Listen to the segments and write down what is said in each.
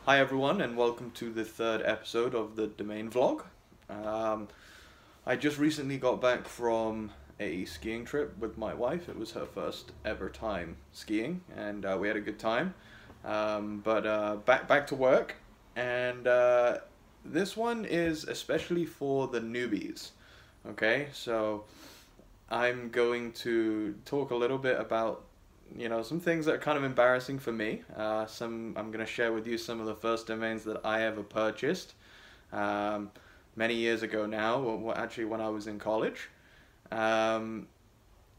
Hi everyone, and welcome to the third episode of the Domain Vlog. I just recently got back from a skiing trip with my wife. It was her first ever time skiing, and we had a good time. Back to work, and this one is especially for the newbies. Okay, so I'm going to talk a little bit about some things that are kind of embarrassing for me. I'm going to share with you some of the first domains that I ever purchased um, many years ago now, actually when I was in college, um,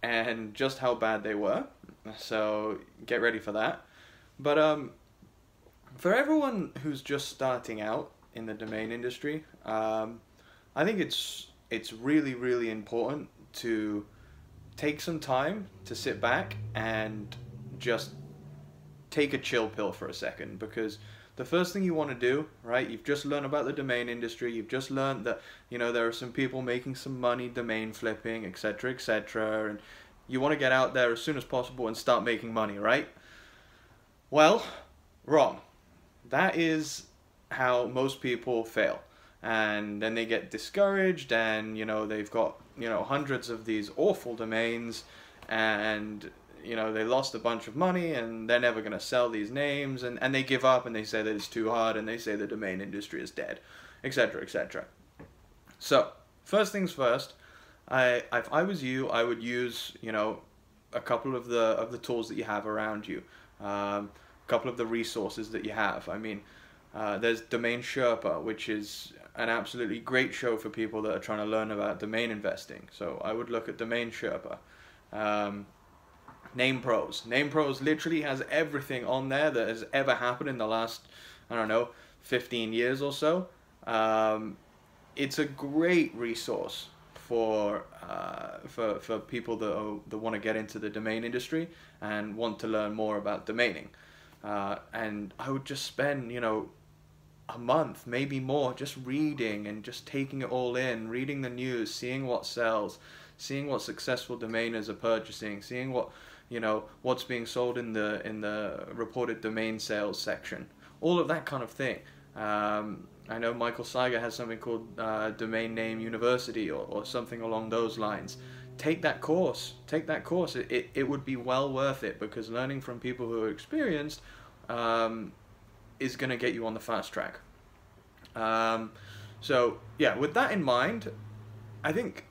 and just how bad they were. So get ready for that. But for everyone who's just starting out in the domain industry, I think it's really important to take some time to sit back and just take a chill pill for a second, because the first thing you want to do, right, you've just learned about the domain industry, you've just learned that there are some people making some money domain flipping, etc., and you want to get out there as soon as possible and start making money, right? Well, wrong. That is how most people fail. And then they get discouraged, and they've got hundreds of these awful domains, and they lost a bunch of money, and they're never going to sell these names, and they give up, and they say that it's too hard, and they say the domain industry is dead, etc. So first things first, if I was you, I would use a couple of the tools that you have around you, a couple of the resources that you have. I mean, there's Domain Sherpa, which is an absolutely great show for people that are trying to learn about domain investing. So I would look at Domain Sherpa. NamePros. NamePros literally has everything on there that has ever happened in the last, I don't know, 15 years or so. It's a great resource for people that want to get into the domain industry and want to learn more about domaining. And I would just spend, a month, maybe more, just reading and just taking it all in, reading the news, seeing what sells, seeing what successful domainers are purchasing, seeing what's being sold in the reported domain sales section, all of that kind of thing. I know Michael Seiger has something called Domain Name University, or something along those lines. Take that course. It would be well worth it, because learning from people who are experienced is going to get you on the fast track. So yeah, with that in mind, I think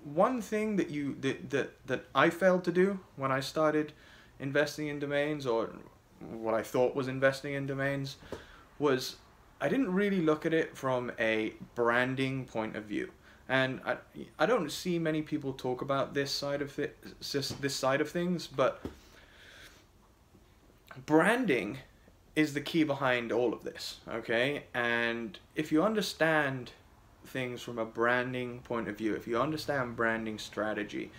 one thing that I failed to do when I started investing in domains, or what I thought was investing in domains, was I didn't really look at it from a branding point of view. And I don't see many people talk about this side of things, but branding is the key behind all of this, okay? And if you understand things from a branding point of view, if you understand branding strategy,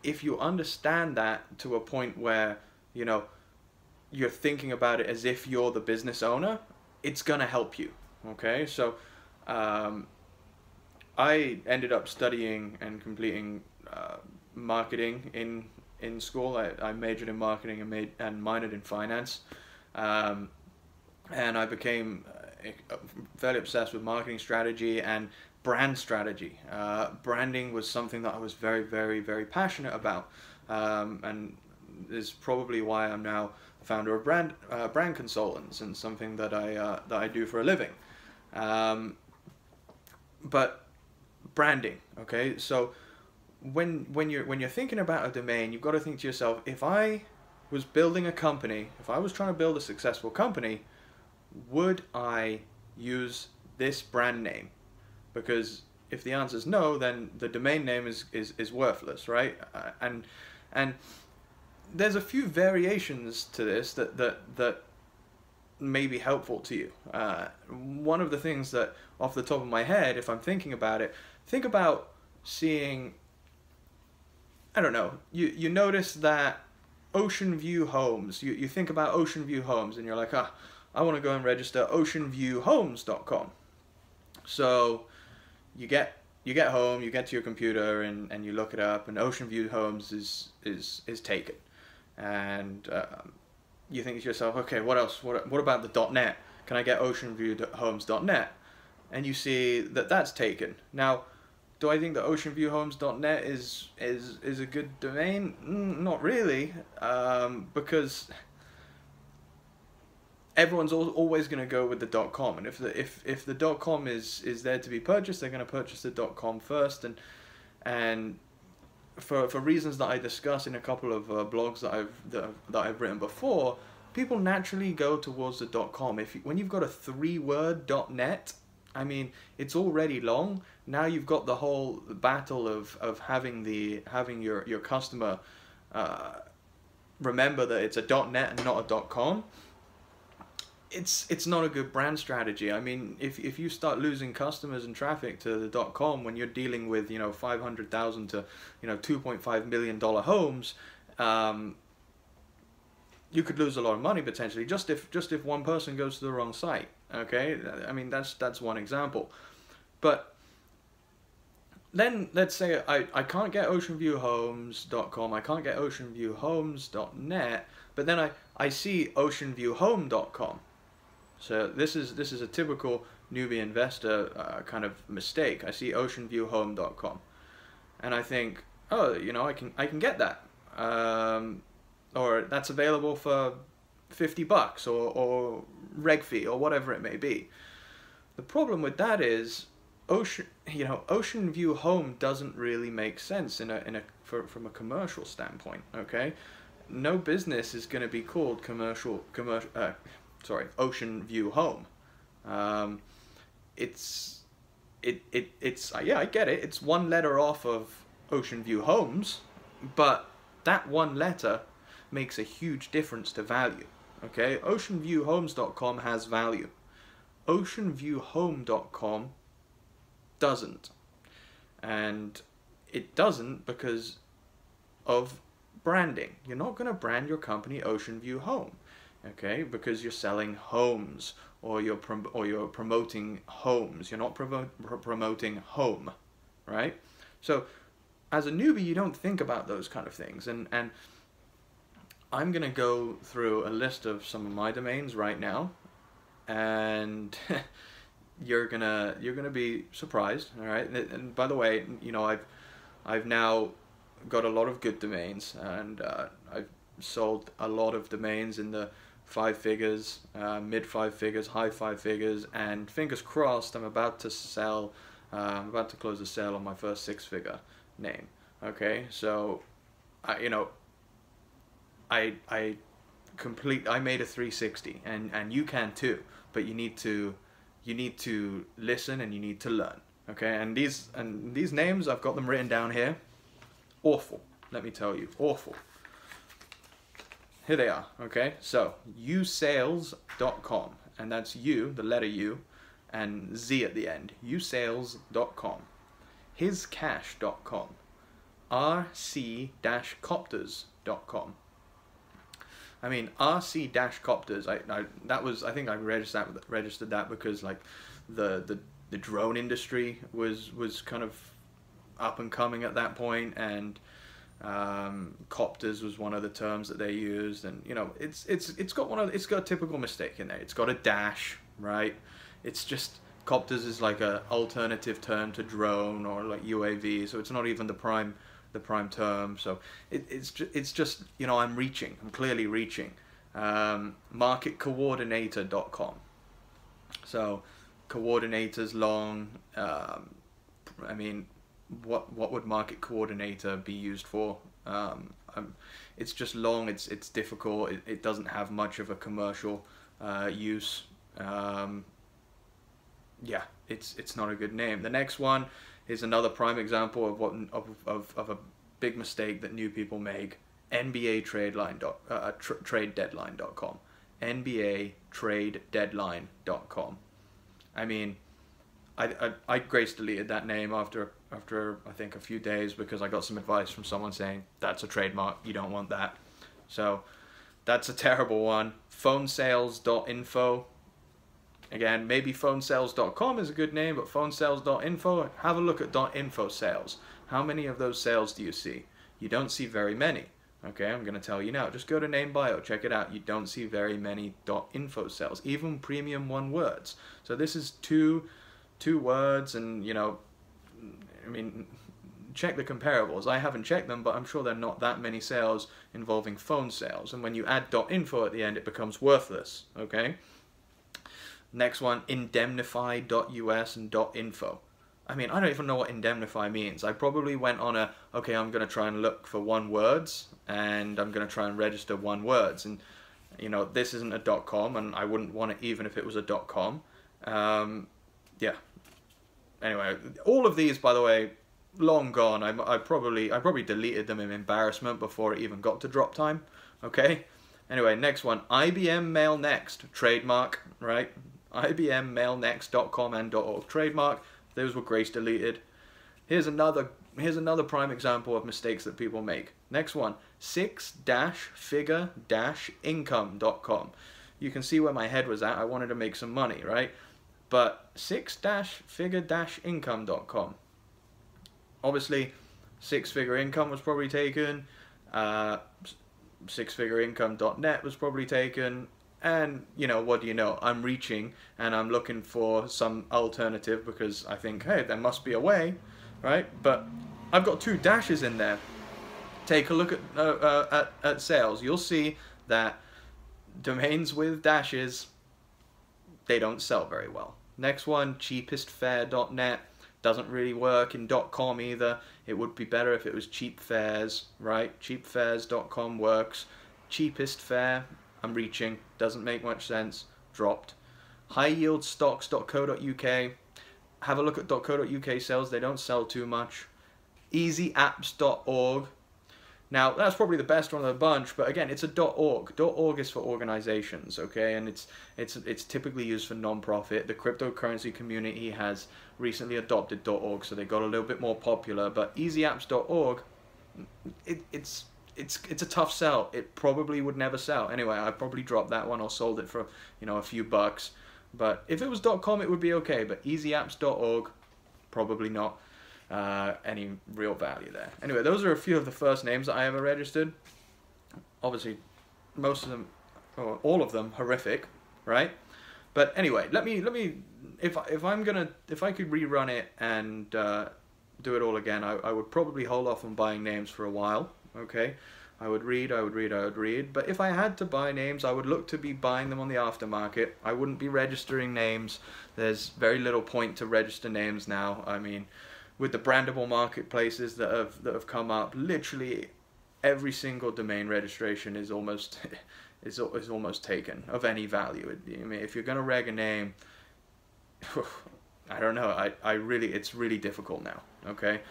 if you understand that to a point where you're thinking about it as if you're the business owner, it's gonna help you, okay? So I ended up studying and completing marketing in school. I majored in marketing and minored in finance, and I became fairly obsessed with marketing strategy and brand strategy. Branding was something that I was very passionate about, and is probably why I'm now a founder of brand consultants, and something that I do for a living. But branding, okay, so when you're thinking about a domain, you've got to think to yourself, if I was building a company, if I was trying to build a successful company, would I use this brand name? Because if the answer is no, then the domain name is worthless, right? And there's a few variations to this that may be helpful to you. One of the things that, off the top of my head, if I'm thinking about it, think about seeing, I don't know, you notice that Ocean View Homes, you think about Ocean View Homes, and you're like, I want to go and register oceanviewhomes.com. So you get home, you get to your computer, and you look it up, and Ocean View Homes is taken. And you think to yourself, okay, what else? What about the .net? Can I get oceanviewhomes.net? And you see that that's taken. Now, do I think that oceanviewhomes.net is a good domain? Not really, because everyone's always going to go with the .com, and if the .com is there to be purchased, they're going to purchase the .com first, and for reasons that I discuss in a couple of blogs that I've written before, people naturally go towards the .com. When you've got a 3-word .net, I mean, it's already long. Now you've got the whole battle of having your customer remember that it's a .net and not a .com. It's not a good brand strategy. I mean, if you start losing customers and traffic to the .com when you're dealing with 500,000 to $2.5 million homes, you could lose a lot of money potentially just if one person goes to the wrong site. Okay, I mean that's one example, but then let's say I can't get oceanviewhomes.com, I can't get oceanviewhomes.net, but then I see oceanviewhome.com. So this is a typical newbie investor kind of mistake. I see oceanviewhome.com, and I think, oh, I can get that, or that's available for $50 or reg fee or whatever it may be. The problem with that is Ocean View Home doesn't really make sense from a commercial standpoint. Okay, no business is going to be called Ocean View Home. It's yeah, I get it. It's one letter off of Ocean View Homes, but that one letter makes a huge difference to value. Okay, oceanviewhomes.com has value. Oceanviewhome.com doesn't. And it doesn't because of branding. You're not going to brand your company Ocean View Home, okay? Because you're selling homes, or you're promoting homes. You're not promoting home, right? So as a newbie, you don't think about those kind of things. And I'm going to go through a list of some of my domains right now, and you're gonna be surprised. All right, and by the way, I've now got a lot of good domains, and I've sold a lot of domains in the 5 figures, mid 5 figures, high 5 figures, and fingers crossed, I'm about to close a sale on my first 6-figure name. Okay, so I made a 360, and you can too, but you need to listen and you need to learn. Okay, and these names, I've got them written down here. Awful, let me tell you, awful. Here they are. Okay, so usales.com, and that's U, the letter U, and Z at the end. usales.com, hiscash.com, rc-copters.com. I mean, RC-copters. I think I registered that because like the drone industry was kind of up and coming at that point, and copters was one of the terms that they used, and it's got a typical mistake in there. It's got a dash, right? It's just copters is like a alternative term to drone or like UAV, so it's not even the prime term. So it's just I'm clearly reaching. Marketcoordinator.com. So coordinators long. I mean, what would market coordinator be used for? It's just long. It's difficult. It doesn't have much of a commercial use. Yeah, it's not a good name. The next one is another prime example of a big mistake that new people make. NBATradedeadline.com. NBATradedeadline.com. I mean, I grace deleted that name after I think a few days, because I got some advice from someone saying that's a trademark, you don't want that. So that's a terrible one. Phonesales.info. Again, maybe phonesales.com is a good name, but phonesales.info, have a look at .info sales. How many of those sales do you see? You don't see very many. Okay, I'm going to tell you now. Just go to NameBio, check it out. You don't see very many .info sales, even premium one words. So this is two words, and you know, I mean, check the comparables. I haven't checked them, but I'm sure there are not that many sales involving phone sales. And when you add .info at the end, it becomes worthless. Okay. Next one, indemnify.us and .info. I mean, I don't even know what indemnify means. I probably went on a, okay, I'm going to try and look for one words, and I'm going to try and register one words. And, you know, this isn't a .com, and I wouldn't want it even if it was a .com. Yeah. Anyway, all of these, by the way, long gone. I probably deleted them in embarrassment before it even got to drop time. Okay? Anyway, next one, IBM MailNext, trademark, right? IBM MailNext.com and .org, trademark. Those were grace deleted. Here's another prime example of mistakes that people make. Next one, 6-figure-income.com. You can see where my head was at. I wanted to make some money, right? But 6-figure-income.com. Obviously, six-figure income was probably taken. Sixfigureincome.net was probably taken. And, you know, what do you know? I'm reaching and I'm looking for some alternative because I think, hey, there must be a way, right? But I've got 2 dashes in there. Take a look at sales. You'll see that domains with dashes, they don't sell very well. Next one, cheapestfare.net. Doesn't really work in .com either. It would be better if it was cheap fares, right? Cheapfares.com works. Cheapest fare, I'm reaching, doesn't make much sense, dropped. Highyieldstocks.co.uk, have a look at .co.uk sales, they don't sell too much. Easyapps.org, now that's probably the best one of the bunch, but again, it's a .org. .org is for organizations, okay, and it's typically used for non-profit. The cryptocurrency community has recently adopted .org, so they got a little bit more popular, but easyapps.org, it's a tough sell. It probably would never sell. Anyway, I probably dropped that one or sold it for, you know, a few bucks. But if it was .com, it would be okay. But easyapps.org, probably not any real value there. Anyway, those are a few of the first names that I ever registered. Obviously, most of them, or all of them, horrific, right? But anyway, let me if I could rerun it and do it all again, I would probably hold off on buying names for a while. Okay, I would read, but if I had to buy names, I would look to be buying them on the aftermarket. I wouldn't be registering names. There's very little point to register names now. I mean, with the brandable marketplaces that have come up, literally every single domain registration is almost is almost taken of any value. I mean, if you're going to reg a name, I don't know. It's really difficult now. Okay.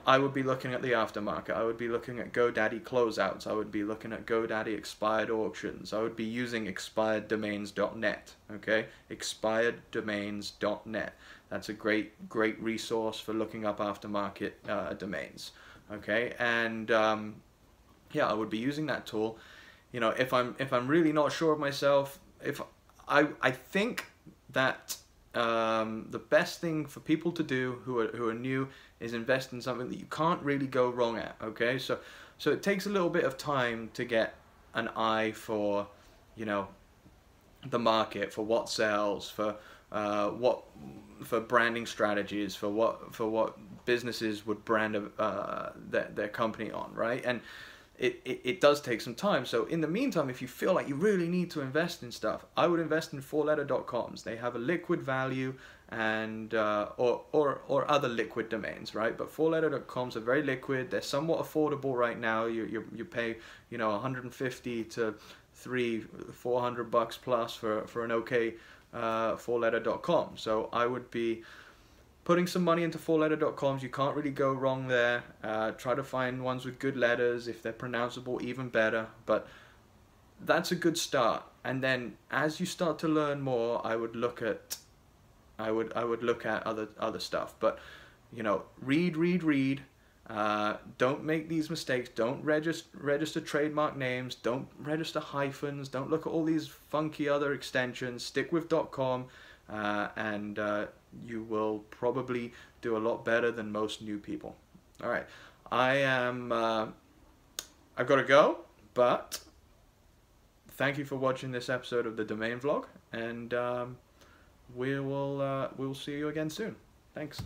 I would be looking at the aftermarket. I would be looking at GoDaddy closeouts. I would be looking at GoDaddy expired auctions. I would be using expireddomains.net. Okay, expireddomains.net. That's a great resource for looking up aftermarket domains. Okay, and yeah, I would be using that tool. You know, if I'm really not sure of myself, if I think that the best thing for people to do who are new is invest in something that you can't really go wrong at. Okay, so it takes a little bit of time to get an eye for, you know, the market, for what sells, for branding strategies, for what businesses would brand their company on, right? And it does take some time. So in the meantime, if you feel like you really need to invest in stuff, I would invest in four-letter.coms. They have a liquid value, and or other liquid domains, right? But four-letter.coms are very liquid. They're somewhat affordable right now. You pay, you know, 150 to $400 plus for an okay four-letter.com. So I would be putting some money into four-letter.coms. You can't really go wrong there. Try to find ones with good letters. If they're pronounceable, even better. But that's a good start. And then as you start to learn more, I would look at other stuff. But you know, read. Don't make these mistakes. Don't register trademark names. Don't register hyphens. Don't look at all these funky other extensions. Stick with .com, and you will probably do a lot better than most new people. All right, I am I've got to go, but thank you for watching this episode of the Domain Vlog, and we'll see you again soon. Thanks.